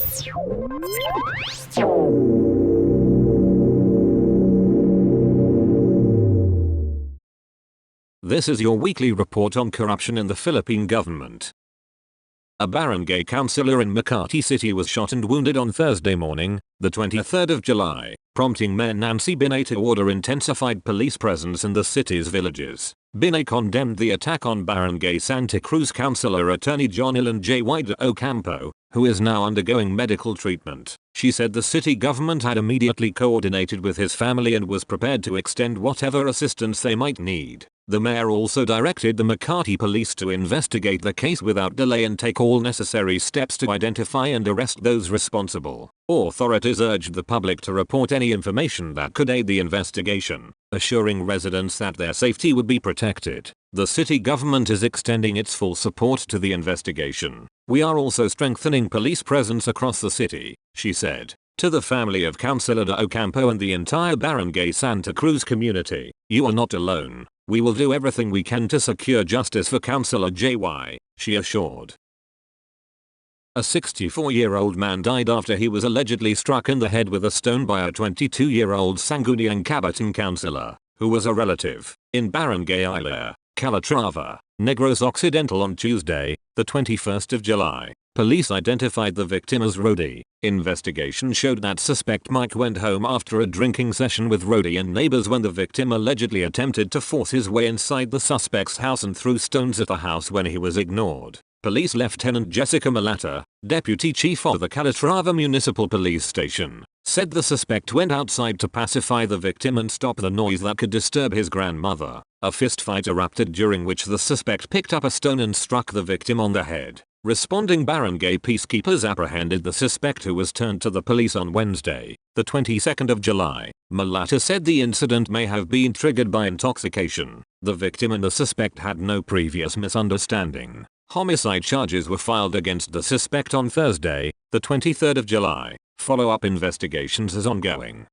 This is your weekly report on corruption in the Philippine government. A barangay councillor in Makati City was shot and wounded on Thursday morning, the 23rd of July, prompting Mayor Nancy Binay to order intensified police presence in the city's villages. Binay condemned the attack on Barangay Santa Cruz councillor attorney John Ilan J. de Ocampo, who is now undergoing medical treatment. She said the city government had immediately coordinated with his family and was prepared to extend whatever assistance they might need. The mayor also directed the Makati police to investigate the case without delay and take all necessary steps to identify and arrest those responsible. Authorities urged the public to report any information that could aid the investigation, assuring residents that their safety would be protected. The city government is extending its full support to the investigation. We are also strengthening police presence across the city, she said. To the family of Councilor de Ocampo and the entire Barangay Santa Cruz community, you are not alone. We will do everything we can to secure justice for Councilor JY, she assured. A 64-year-old man died after he was allegedly struck in the head with a stone by a 22-year-old Sangguniang Kabataan councilor, who was a relative, in Barangay Iler, Calatrava, Negros Occidental on Tuesday, the 21st of July. Police identified the victim as Rody. Investigation showed that suspect Mike went home after a drinking session with Rody and neighbors when the victim allegedly attempted to force his way inside the suspect's house and threw stones at the house when he was ignored. Police Lieutenant Jessica Malata, Deputy Chief of the Calatrava Municipal Police Station, said the suspect went outside to pacify the victim and stop the noise that could disturb his grandmother. A fistfight erupted during which the suspect picked up a stone and struck the victim on the head. Responding barangay peacekeepers apprehended the suspect, who was turned to the police on Wednesday, the 22nd of July. Malata said the incident may have been triggered by intoxication. The victim and the suspect had no previous misunderstanding. Homicide charges were filed against the suspect on Thursday, the 23rd of July. Follow-up investigations is ongoing.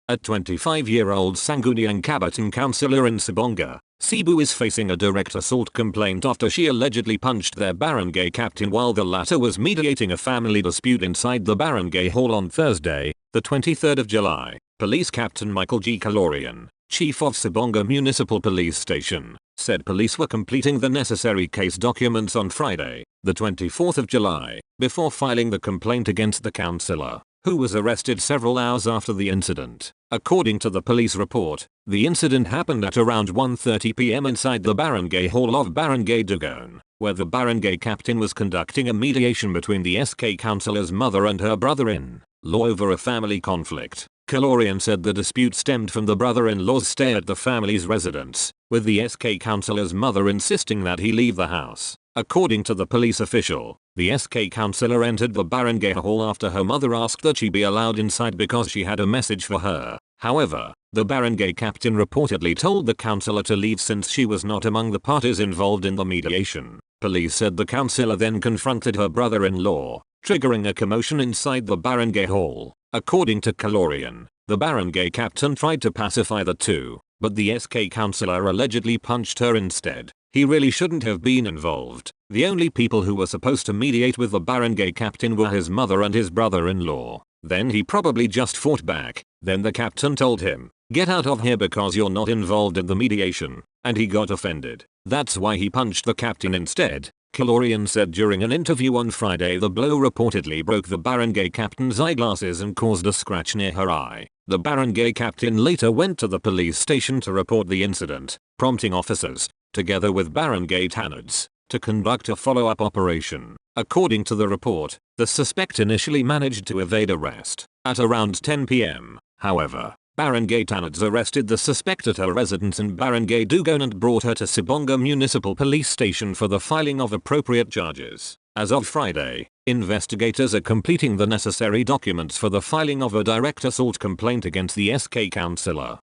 A 25-year-old Sangguniang Kabataan councillor in Sibonga, Cebu is facing a direct assault complaint after she allegedly punched their barangay captain while the latter was mediating a family dispute inside the barangay hall on Thursday, the 23rd of July. Police Captain Michael G. Calorian, Chief of Sibonga Municipal Police Station, said police were completing the necessary case documents on Friday, the 24th of July, before filing the complaint against the councillor, who was arrested several hours after the incident. According to the police report, the incident happened at around 1:30 p.m. inside the barangay hall of Barangay Dugon, where the barangay captain was conducting a mediation between the SK councillor's mother and her brother-in-law over a family conflict. Calorian said the dispute stemmed from the brother-in-law's stay at the family's residence, with the SK councillor's mother insisting that he leave the house. According to the police official, the SK councillor entered the barangay hall after her mother asked that she be allowed inside because she had a message for her. However, the barangay captain reportedly told the councillor to leave since she was not among the parties involved in the mediation. Police said the councillor then confronted her brother-in-law, triggering a commotion inside the barangay hall. According to Calorian, the barangay captain tried to pacify the two, but the SK councillor allegedly punched her instead. He really shouldn't have been involved. The only people who were supposed to mediate with the barangay captain were his mother and his brother-in-law. Then he probably just fought back. Then the captain told him, "Get out of here because you're not involved in the mediation," and he got offended. That's why he punched the captain instead. Calorian said during an interview on Friday the blow reportedly broke the barangay captain's eyeglasses and caused a scratch near her eye. The barangay captain later went to the police station to report the incident, prompting officers, together with barangay tannods, to conduct a follow-up operation. According to the report, the suspect initially managed to evade arrest. At around 10 p.m., however, barangay tannods arrested the suspect at her residence in Barangay Dugon and brought her to Sibonga Municipal Police Station for the filing of appropriate charges. As of Friday, investigators are completing the necessary documents for the filing of a direct assault complaint against the SK councillor.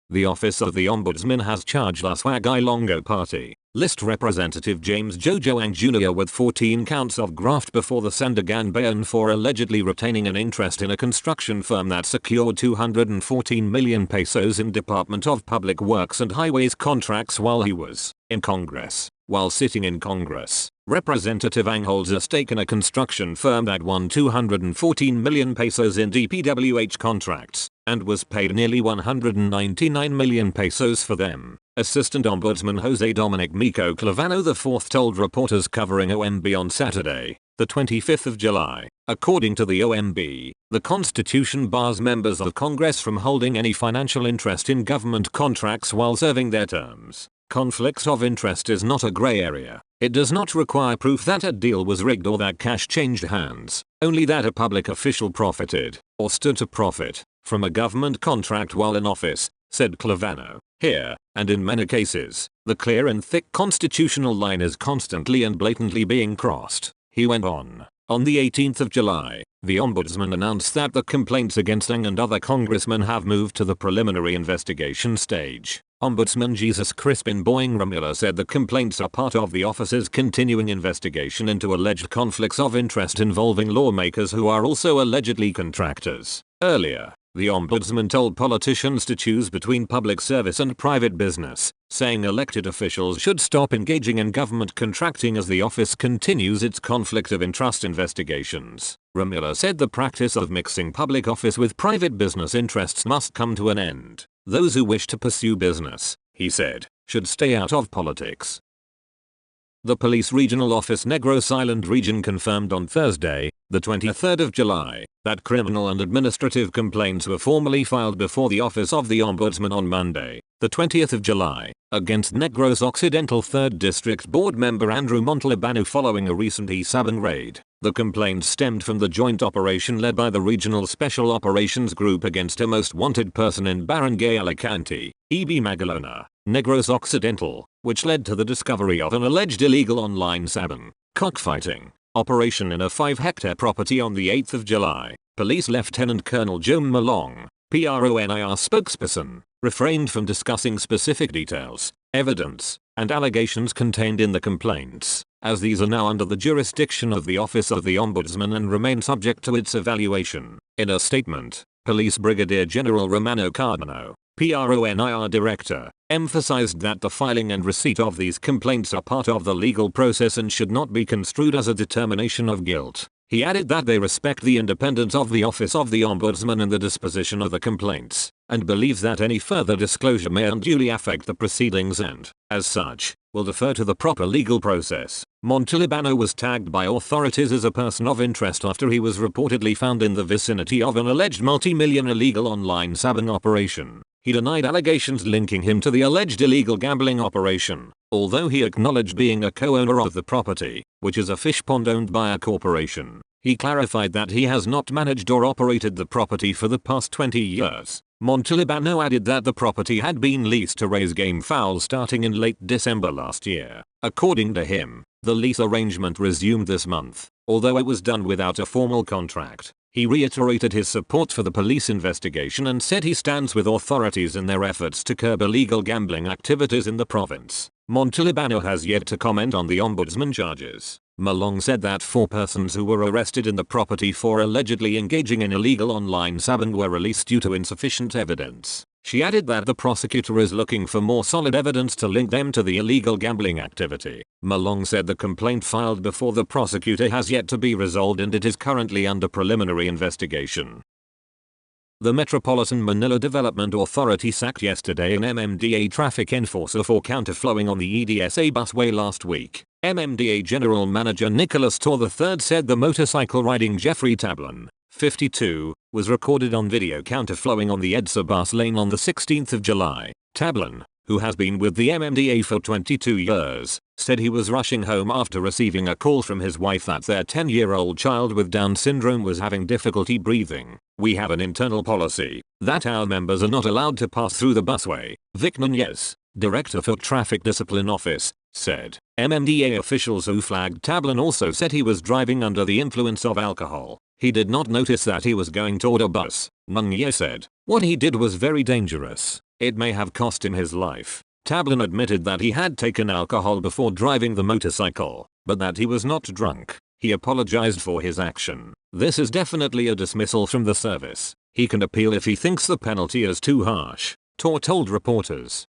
The Office of the Ombudsman has charged La Swag-Ilonggo Party List Representative James Jojo Ang Jr. with 14 counts of graft before the Sandigan Bayan for allegedly retaining an interest in a construction firm that secured 214 million pesos in Department of Public Works and Highways contracts while he was in Congress. While sitting in Congress, Representative Ang holds a stake in a construction firm that won 214 million pesos in DPWH contracts and was paid nearly 199 million pesos for them. Assistant Ombudsman Jose Dominic Mico Clavano IV told reporters covering OMB on Saturday, the 25th of July. According to the OMB, the Constitution bars members of Congress from holding any financial interest in government contracts while serving their terms. Conflicts of interest is not a gray area. It does not require proof that a deal was rigged or that cash changed hands, only that a public official profited, or stood to profit, from a government contract while in office, said Clavano. Here, and in many cases, the clear and thick constitutional line is constantly and blatantly being crossed. He went on. On the 18th of July, the Ombudsman announced that the complaints against Ang and other congressmen have moved to the preliminary investigation stage. Ombudsman Jesus Crispin Boying Ramila said the complaints are part of the office's continuing investigation into alleged conflicts of interest involving lawmakers who are also allegedly contractors. Earlier, the Ombudsman told politicians to choose between public service and private business, saying elected officials should stop engaging in government contracting as the office continues its conflict of interest investigations. Ramila said the practice of mixing public office with private business interests must come to an end. Those who wish to pursue business, he said, should stay out of politics. The Police Regional Office Negros Island Region confirmed on Thursday, the 23rd of July, that criminal and administrative complaints were formally filed before the Office of the Ombudsman on Monday, the 20th of July, against Negros Occidental 3rd District Board member Andrew Montalbano following a recent E7 raid. The complaints stemmed from the joint operation led by the Regional Special Operations Group against a most wanted person in Barangay Alicante, EB Magalona, Negros Occidental, which led to the discovery of an alleged illegal online sabong cockfighting operation in a 5-hectare property on the 8th of July. Police Lieutenant Colonel Joe Malong, PRONIR spokesperson, refrained from discussing specific details, evidence, and allegations contained in the complaints, as these are now under the jurisdiction of the Office of the Ombudsman and remain subject to its evaluation. In a statement, Police Brigadier General Romano Cardano, PRONIR Director, emphasized that the filing and receipt of these complaints are part of the legal process and should not be construed as a determination of guilt. He added that they respect the independence of the Office of the Ombudsman in the disposition of the complaints, and believes that any further disclosure may unduly affect the proceedings and, as such, will defer to the proper legal process. Montalbano was tagged by authorities as a person of interest after he was reportedly found in the vicinity of an alleged multi-million illegal online sabong operation. He denied allegations linking him to the alleged illegal gambling operation, although he acknowledged being a co-owner of the property, which is a fish pond owned by a corporation. He clarified that he has not managed or operated the property for the past 20 years. Montalbano added that the property had been leased to raise game fowl starting in late December last year. According to him, the lease arrangement resumed this month, although it was done without a formal contract. He reiterated his support for the police investigation and said he stands with authorities in their efforts to curb illegal gambling activities in the province. Montalbano has yet to comment on the ombudsman charges. Malong said that 4 persons who were arrested in the property for allegedly engaging in illegal online sabong were released due to insufficient evidence. She added that the prosecutor is looking for more solid evidence to link them to the illegal gambling activity. Malong said the complaint filed before the prosecutor has yet to be resolved and it is currently under preliminary investigation. The Metropolitan Manila Development Authority sacked yesterday an MMDA traffic enforcer for counterflowing on the EDSA busway last week. MMDA General Manager Nicholas Tor III said the motorcycle riding Jeffrey Tablan, 52, was recorded on video counterflowing on the EDSA bus lane on the 16th of July. Tablan, who has been with the MMDA for 22 years, said he was rushing home after receiving a call from his wife that their 10-year-old child with Down syndrome was having difficulty breathing. "We have an internal policy that our members are not allowed to pass through the busway," Vic Nunez, Director for Traffic Discipline Office, said. MMDA officials who flagged Tablan also said he was driving under the influence of alcohol. He did not notice that he was going toward a bus, Nunez said. "What he did was very dangerous. It may have cost him his life." Tablan admitted that he had taken alcohol before driving the motorcycle, but that he was not drunk. He apologized for his action. "This is definitely a dismissal from the service. He can appeal if he thinks the penalty is too harsh," Tor told reporters.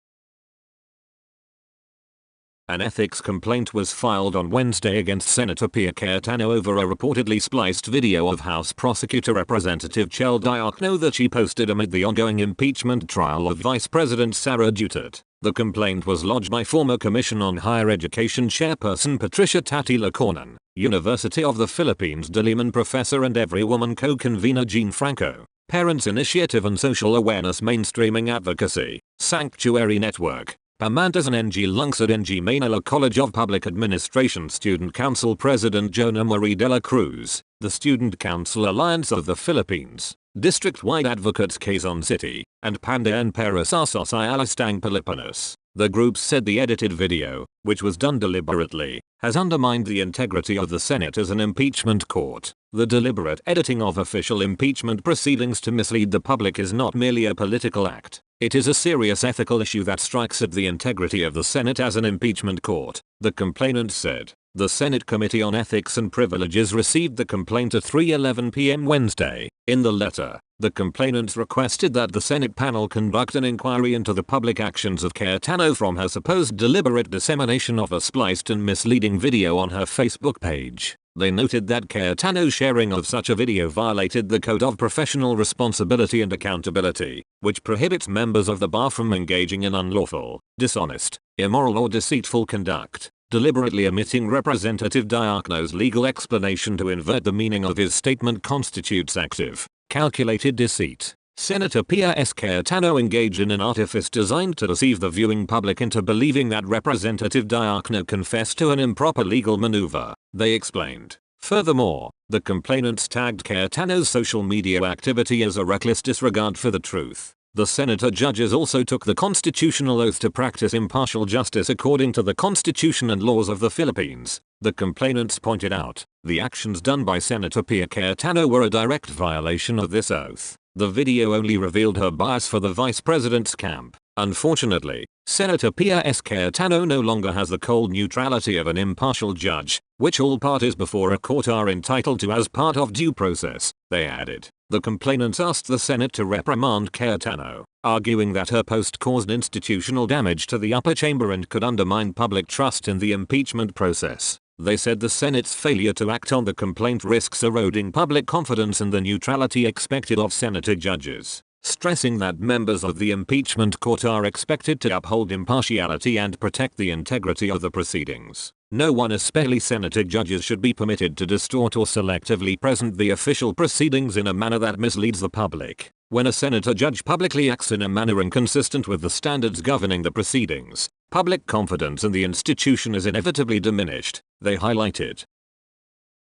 An ethics complaint was filed on Wednesday against Senator Pia Cayetano over a reportedly spliced video of House Prosecutor Representative Chel Diokno that she posted amid the ongoing impeachment trial of Vice President Sara Duterte. The complaint was lodged by former Commission on Higher Education Chairperson Patricia Tati Lacornan, University of the Philippines Diliman Professor and Every Woman co-convener Jean Franco, Parents Initiative and Social Awareness Mainstreaming Advocacy, Sanctuary Network, Pamantasan NG Lungsod NG Manila College of Public Administration Student Council President Jonah Marie de la Cruz, the Student Council Alliance of the Philippines, District-wide Advocates Quezon City, and Pandayan para sa Socialistang Pilipinas. The groups said the edited video, which was done deliberately, has undermined the integrity of the Senate as an impeachment court. The deliberate editing of official impeachment proceedings to mislead the public is not merely a political act. It is a serious ethical issue that strikes at the integrity of the Senate as an impeachment court, the complainant said. The Senate Committee on Ethics and Privileges received the complaint at 3:11 p.m. Wednesday. In the letter, the complainants requested that the Senate panel conduct an inquiry into the public actions of Cayetano from her supposed deliberate dissemination of a spliced and misleading video on her Facebook page. They noted that Cayetano's sharing of such a video violated the Code of Professional Responsibility and Accountability, which prohibits members of the bar from engaging in unlawful, dishonest, immoral or deceitful conduct, deliberately omitting Representative Diokno's legal explanation to invert the meaning of his statement constitutes active, calculated deceit. Senator Pia S. Cayetano engaged in an artifice designed to deceive the viewing public into believing that Representative Diokno confessed to an improper legal maneuver, they explained. Furthermore, the complainants tagged Cayetano's social media activity as a reckless disregard for the truth. The senator judges also took the constitutional oath to practice impartial justice according to the Constitution and laws of the Philippines, the complainants pointed out. The actions done by Senator Pia Cayetano were a direct violation of this oath. The video only revealed her bias for the vice president's camp. Unfortunately, Senator Pia S. Cayetano no longer has the cold neutrality of an impartial judge, which all parties before a court are entitled to as part of due process, they added. The complainants asked the Senate to reprimand Cayetano, arguing that her post caused institutional damage to the upper chamber and could undermine public trust in the impeachment process. They said the Senate's failure to act on the complaint risks eroding public confidence in the neutrality expected of Senator judges, stressing that members of the impeachment court are expected to uphold impartiality and protect the integrity of the proceedings. No one, especially Senator judges, should be permitted to distort or selectively present the official proceedings in a manner that misleads the public. When a senator judge publicly acts in a manner inconsistent with the standards governing the proceedings, public confidence in the institution is inevitably diminished, they highlighted.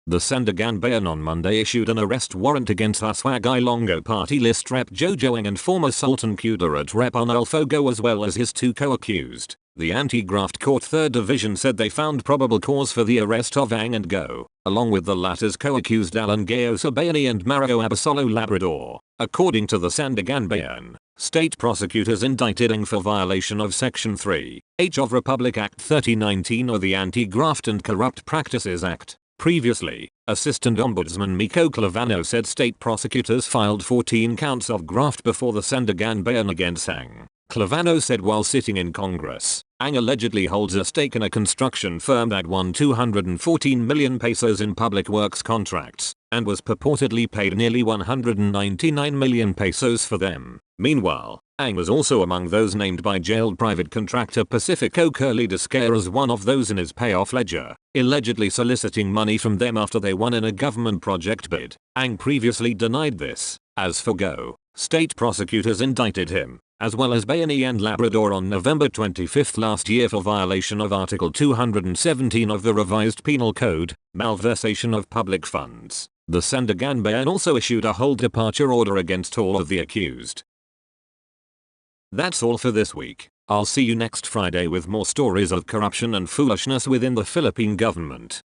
The Sandigan on Monday issued an arrest warrant against Aswag Ilonggo Party List Rep Jojo Ang and former Sultan Kudarat Rep Arnulfo Go as well as his two co-accused. The Anti-Graft Court 3rd Division said they found probable cause for the arrest of Ang and Go, along with the latter's co-accused Alan Gayo Sabayani and Mario Abasolo Labrador. According to the Sandigan, state prosecutors indicted Ang for violation of Section 3H of Republic Act 3019 or the Anti-Graft and Corrupt Practices Act. Previously, Assistant Ombudsman Miko Clavano said state prosecutors filed 14 counts of graft before the Sandigan against Ang. Clavano said while sitting in Congress, Ang allegedly holds a stake in a construction firm that won 214 million pesos in public works contracts, and was purportedly paid nearly 199 million pesos for them. Meanwhile, Ang was also among those named by jailed private contractor Pacifico Curly Descair as one of those in his payoff ledger, allegedly soliciting money from them after they won in a government project bid. Ang previously denied this. As for Go, state prosecutors indicted him, as well as Bayani and Labrador on November 25 last year for violation of Article 217 of the revised Penal Code, malversation of public funds. The Sandigan also issued a whole departure order against all of the accused. That's all for this week. I'll see you next Friday with more stories of corruption and foolishness within the Philippine government.